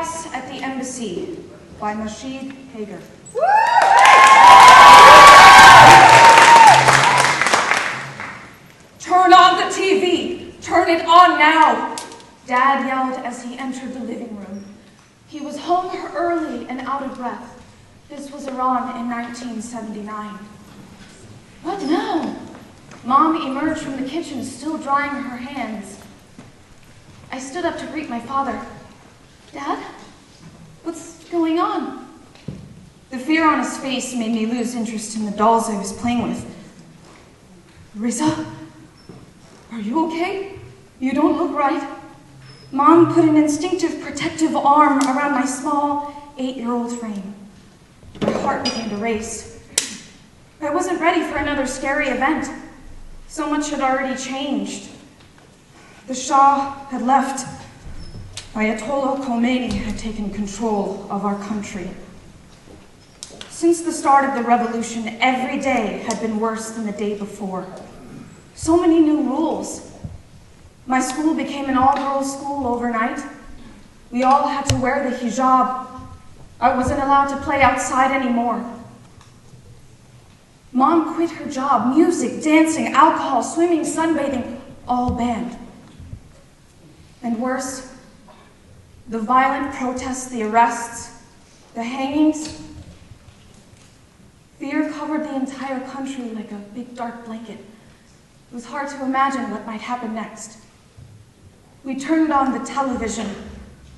Chaos at the Embassy by Mahshid, Hager. Turn on the TV! Turn it on now! Dad yelled as he entered the living room. He was home early and out of breath. This was Iran in 1979. What now? Mom emerged from the kitchen, still drying her hands. I stood up to greet my father. Dad? What's going on? The fear on his face made me lose interest in the dolls I was playing with. Riza? Are you okay? You don't look right. Mom put an instinctive protective arm around my small 8-year-old frame. My heart began to race. I wasn't ready for another scary event. So much had already changed. The Shah had left. Ayatollah Khomeini had taken control of our country. Since the start of the revolution, every day had been worse than the day before. So many new rules. My school became an all-girls school overnight. We all had to wear the hijab. I wasn't allowed to play outside anymore. Mom quit her job. Music, dancing, alcohol, swimming, sunbathing, all banned. And worse, the violent protests, the arrests, the hangings. Fear covered the entire country like a big dark blanket. It was hard to imagine what might happen next. We turned on the television.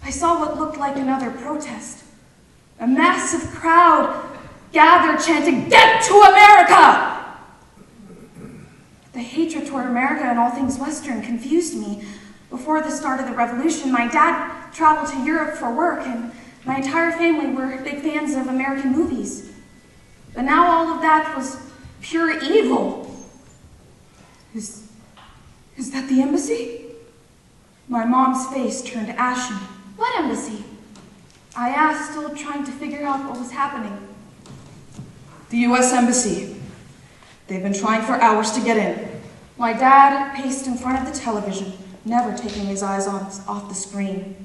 I saw what looked like another protest. A massive crowd gathered chanting, "Get to America!" The hatred toward America and all things Western confused me. Before the start of the revolution, my dad traveled to Europe for work, and my entire family were big fans of American movies. But now all of that was pure evil. Is that the embassy? My mom's face turned ashen. What embassy? I asked, still trying to figure out what was happening. The U.S. Embassy. They've been trying for hours to get in. My dad paced in front of the television, never taking his eyes off the screen.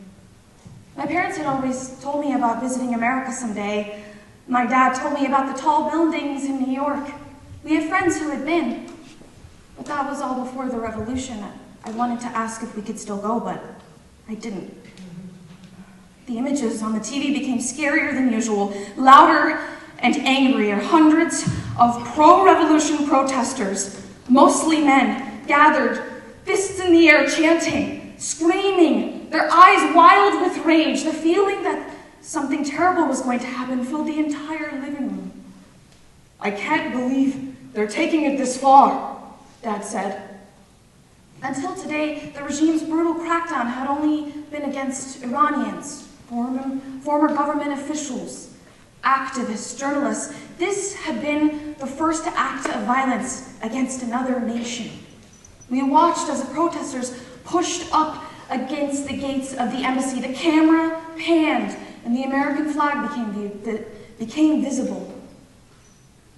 My parents had always told me about visiting America someday. My dad told me about the tall buildings in New York. We had friends who had been. But that was all before the revolution. I wanted to ask if we could still go, but I didn't. The images on the TV became scarier than usual, louder and angrier. Hundreds of pro-revolution protesters, mostly men, gathered, fists in the air, chanting, screaming, their eyes wild with rage. The feeling that something terrible was going to happen filled the entire living room. I can't believe they're taking it this far, Dad said. Until today, the regime's brutal crackdown had only been against Iranians, former government officials, activists, journalists. This had been the first act of violence against another nation. We watched as the protesters pushed up against the gates of the embassy. The camera panned, and the American flag became visible.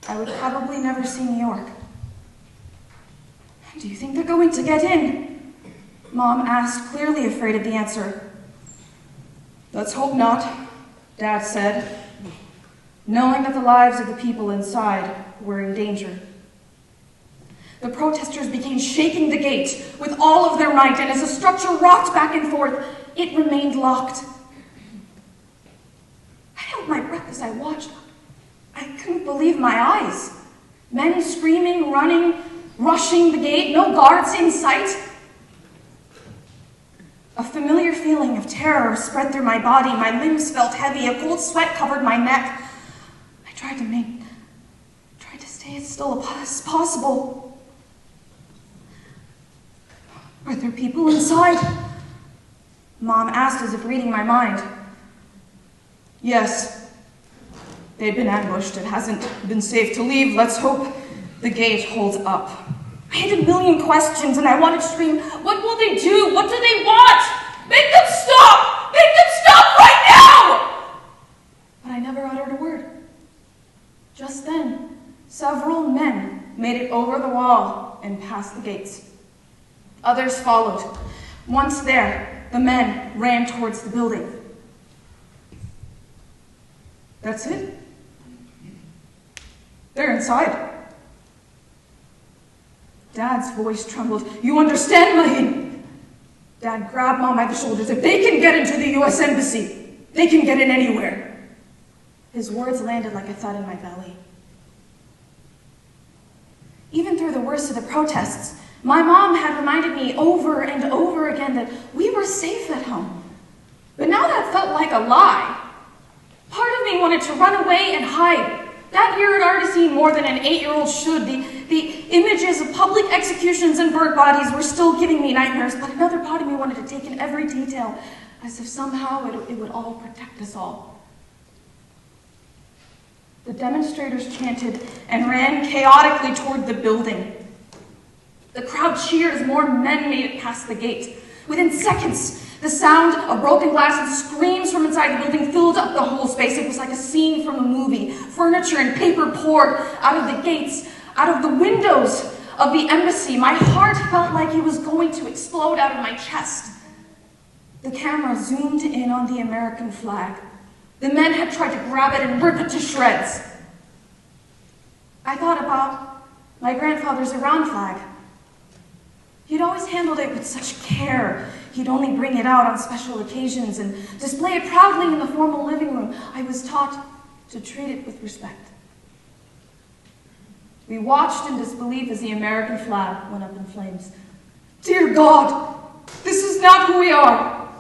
I would probably never see New York. Do you think they're going to get in? Mom asked, clearly afraid of the answer. Let's hope not, Dad said, knowing that the lives of the people inside were in danger. The protesters began shaking the gate with all of their might, and as the structure rocked back and forth, it remained locked. I held my breath as I watched. I couldn't believe my eyes. Men screaming, running, rushing the gate, no guards in sight. A familiar feeling of terror spread through my body. My limbs felt heavy. A cold sweat covered my neck. I tried to stay as still as possible. Are there people inside? Mom asked as if reading my mind. Yes. They've been ambushed. It hasn't been safe to leave. Let's hope the gate holds up. I had a million questions and I wanted to scream, what will they do? What do they want? Make them stop! Make them stop right now! But I never uttered a word. Just then, several men made it over the wall and past the gates. Others followed. Once there, the men ran towards the building. That's it. They're inside. Dad's voice trembled. You understand, Mahshid? Dad grabbed Mom by the shoulders. If they can get into the U.S. Embassy, they can get in anywhere. His words landed like a thud in my belly. Even through the worst of the protests, my mom had reminded me over and over again that we were safe at home. But now that felt like a lie. Part of me wanted to run away and hide. That year had already seen more than an 8-year-old should. The images of public executions and burnt bodies were still giving me nightmares, but another part of me wanted to take in every detail, as if somehow it would all protect us all. The demonstrators chanted and ran chaotically toward the building. The crowd cheered as more men made it past the gate. Within seconds, the sound of broken glass and screams from inside the building filled up the whole space. It was like a scene from a movie. Furniture and paper poured out of the gates, out of the windows of the embassy. My heart felt like it was going to explode out of my chest. The camera zoomed in on the American flag. The men had tried to grab it and rip it to shreds. I thought about my grandfather's Iran flag. He'd always handled it with such care. He'd only bring it out on special occasions and display it proudly in the formal living room. I was taught to treat it with respect. We watched in disbelief as the American flag went up in flames. Dear God, this is not who we are.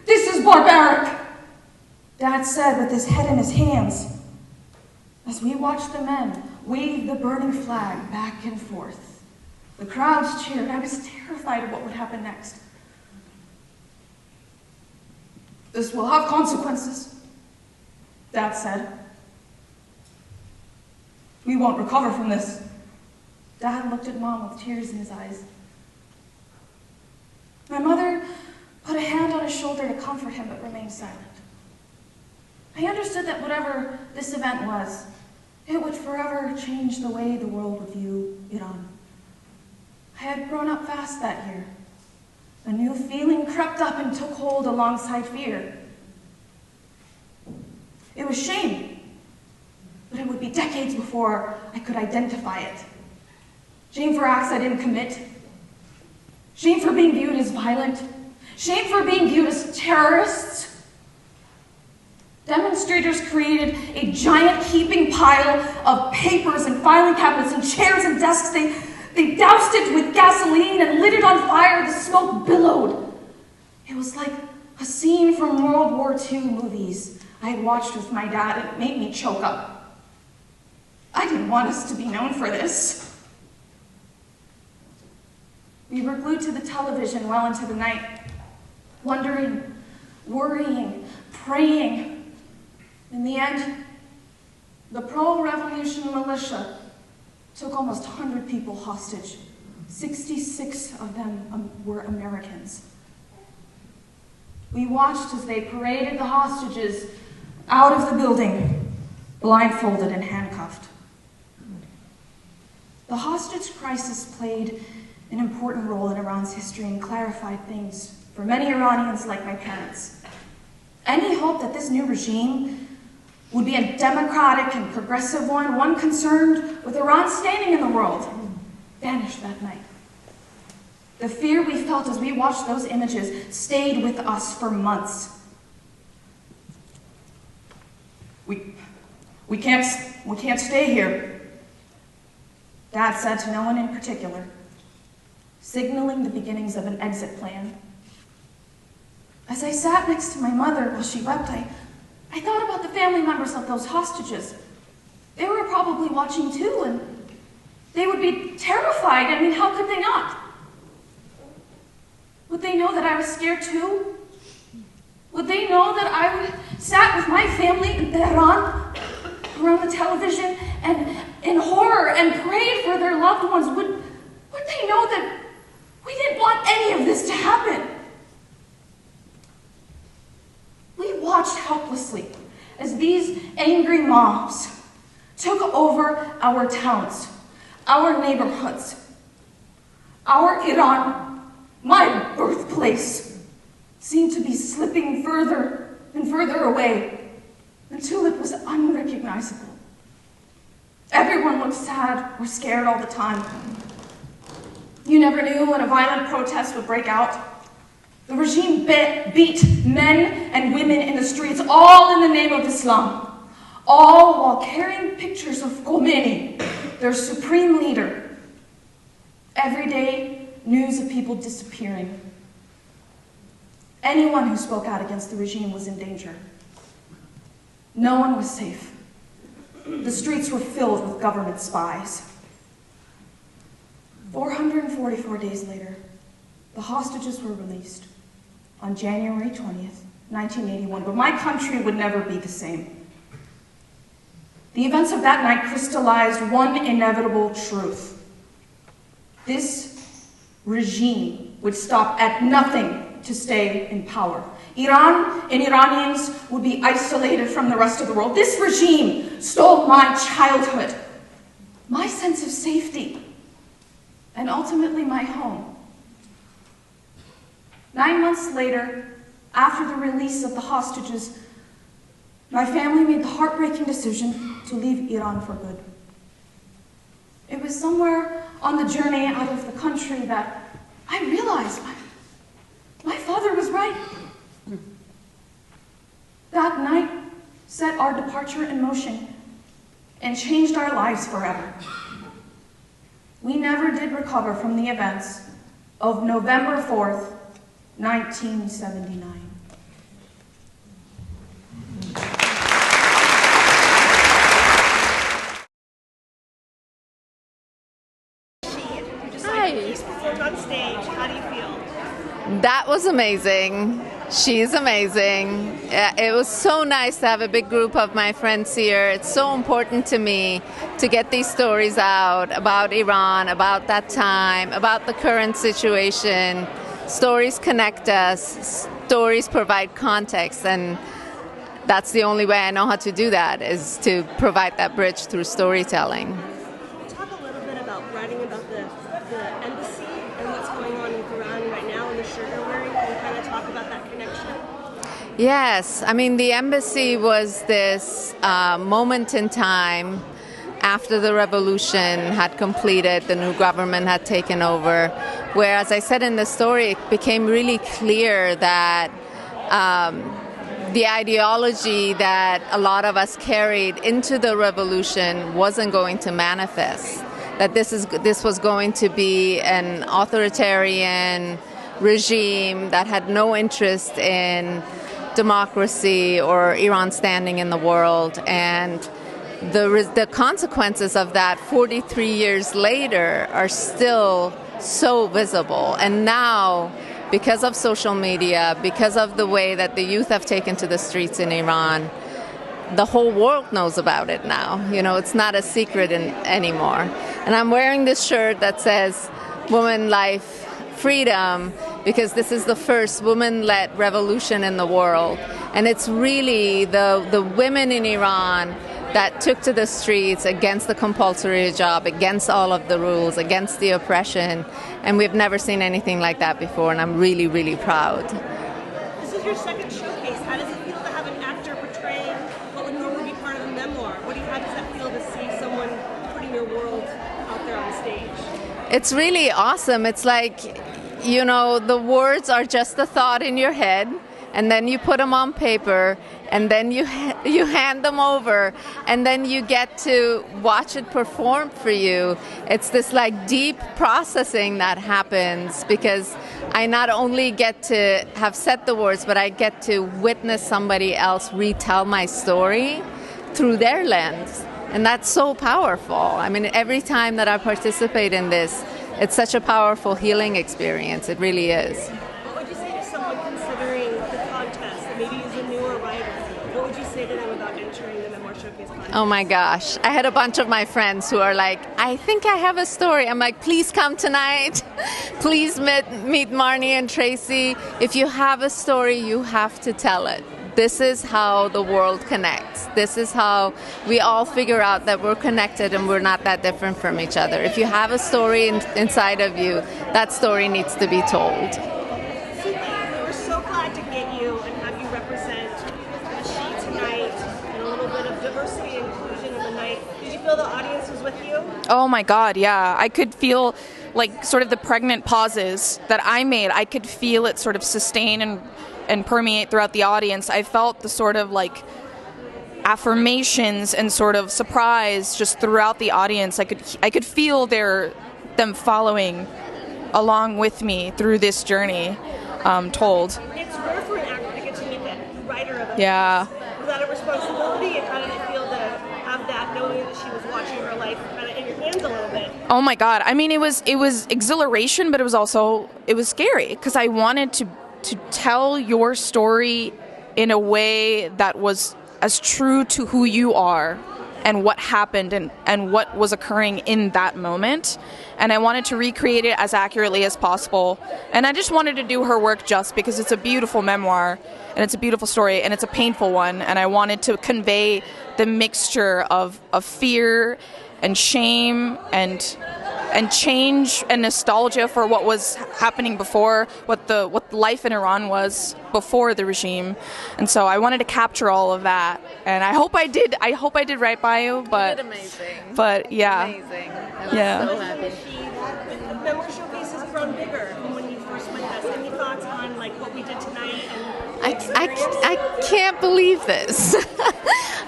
This is barbaric, Dad said with his head in his hands, as we watched the men wave the burning flag back and forth. The crowds cheered. I was terrified of what would happen next. This will have consequences, Dad said. We won't recover from this. Dad looked at Mom with tears in his eyes. My mother put a hand on his shoulder to comfort him, but remained silent. I understood that whatever this event was, it would forever change the way the world would view Iran. I had grown up fast that year. A new feeling crept up and took hold alongside fear. It was shame, but it would be decades before I could identify it. Shame for acts I didn't commit. Shame for being viewed as violent. Shame for being viewed as terrorists. Demonstrators created a giant heaping pile of papers and filing cabinets and chairs and desks. They doused it with gasoline and lit it on fire. The smoke billowed. It was like a scene from World War II movies I had watched with my dad, and it made me choke up. I didn't want us to be known for this. We were glued to the television well into the night, wondering, worrying, praying. In the end, the pro-revolution militia took almost 100 people hostage. 66 of them were Americans. We watched as they paraded the hostages out of the building, blindfolded and handcuffed. The hostage crisis played an important role in Iran's history and clarified things for many Iranians like my parents. Any hope that this new regime would be a democratic and progressive one concerned with Iran's standing in the world, vanished that night. The fear we felt as we watched those images stayed with us for months. We can't stay here, Dad said to no one in particular, signaling the beginnings of an exit plan. As I sat next to my mother while she wept, I thought about the family members of those hostages. They were probably watching too, and they would be terrified. I mean, how could they not? Would they know that I was scared too? Would they know that I sat with my family in Tehran around the television and in horror and prayed for their loved ones? Would they know that we didn't want any of this to happen? We watched helplessly as these angry mobs took over our towns, our neighborhoods, our Iran, my birthplace, seemed to be slipping further and further away until it was unrecognizable. Everyone looked sad or scared all the time. You never knew when a violent protest would break out. The regime beat men and women in the streets, all in the name of Islam, all while carrying pictures of Khomeini, their supreme leader. Every day, news of people disappearing. Anyone who spoke out against the regime was in danger. No one was safe. The streets were filled with government spies. 444 days later, the hostages were released on January 20th, 1981, but my country would never be the same. The events of that night crystallized one inevitable truth. This regime would stop at nothing to stay in power. Iran and Iranians would be isolated from the rest of the world. This regime stole my childhood, my sense of safety, and ultimately my home. 9 months later, after the release of the hostages, my family made the heartbreaking decision to leave Iran for good. It was somewhere on the journey out of the country that I realized my father was right. That night set our departure in motion and changed our lives forever. We never did recover from the events of November 4th, 1979. Performed on stage. How do you feel? That was amazing. She's amazing. It was so nice to have a big group of my friends here. It's so important to me to get these stories out about Iran, about that time, about the current situation. Stories connect us. Stories provide context, and that's the only way I know how to do that, is to provide that bridge through storytelling. Talk a little bit about writing about the embassy and what's going on in Tehran right now and the shirt you're wearing. Can you kind of talk about that connection? Yes, I mean, the embassy was this moment in time after the revolution had completed, the new government had taken over, where, as I said in the story, it became really clear that the ideology that a lot of us carried into the revolution wasn't going to manifest, that this was going to be an authoritarian regime that had no interest in democracy or Iran standing in the world. And the consequences of that 43 years later are still so visible. And now, because of social media, because of the way that the youth have taken to the streets in Iran, the whole world knows about it now. You know, it's not a secret anymore. And I'm wearing this shirt that says Woman, Life, Freedom, because this is the first woman-led revolution in the world. And it's really the women in Iran that took to the streets against the compulsory hijab, against all of the rules, against the oppression. And we've never seen anything like that before, and I'm really, really proud. This is your second showcase. How does it feel to have an actor portraying what would normally be part of a memoir? How does that feel to see someone putting your world out there on stage? It's really awesome. It's like, you know, the words are just a thought in your head, and then you put them on paper, and then you hand them over, and then you get to watch it perform for you. It's this like deep processing that happens, because I not only get to have said the words, but I get to witness somebody else retell my story through their lens. And that's so powerful. I mean, every time that I participate in this, it's such a powerful healing experience. It really is. What would you say to someone considering the contest, that maybe is a newer writer? What would you say to them about entering the Memoir Showcase contest? Oh my gosh. I had a bunch of my friends who are like, I think I have a story. I'm like, please come tonight. Please meet Marnie and Tracy. If you have a story, you have to tell it. This is how the world connects. This is how we all figure out that we're connected and we're not that different from each other. If you have a story inside of you, that story needs to be told. We're so glad to get you and have you represent Mahshid tonight and a feel the audience was with you? Oh my God, yeah. I could feel like sort of the pregnant pauses that I made. I could feel it sort of sustain and permeate throughout the audience. I felt the sort of like affirmations and sort of surprise just throughout the audience. I could feel them following along with me through this journey told. It's rare for an actor to get to meet the writer of a Yeah. piece. Was that a responsibility, and how did it feel to have that, knowing that she was watching her life kind of in your hands a little bit? Oh my God. I mean, it was exhilaration, but it was scary because I wanted to tell your story in a way that was as true to who you are and what happened and what was occurring in that moment. And I wanted to recreate it as accurately as possible. And I just wanted to do her work just because it's a beautiful memoir and it's a beautiful story and it's a painful one. And I wanted to convey the mixture of fear and shame and change and nostalgia for what was happening before, what life in Iran was before the regime. And so I wanted to capture all of that. And I hope I did right by you, but You did amazing. But yeah. Amazing. I was Yeah. so happy. The Memoir Showcase has grown bigger from when you first met us. Any thoughts on like what we did tonight? And I can't believe this.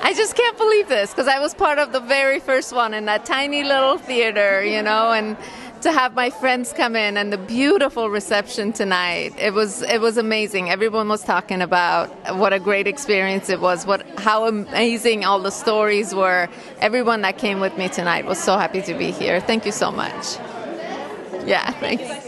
I just can't believe this because I was part of the very first one in that tiny little theater, you know, and to have my friends come in and the beautiful reception tonight. It was amazing. Everyone was talking about what a great experience it was, how amazing all the stories were. Everyone that came with me tonight was so happy to be here. Thank you so much. Yeah, thanks.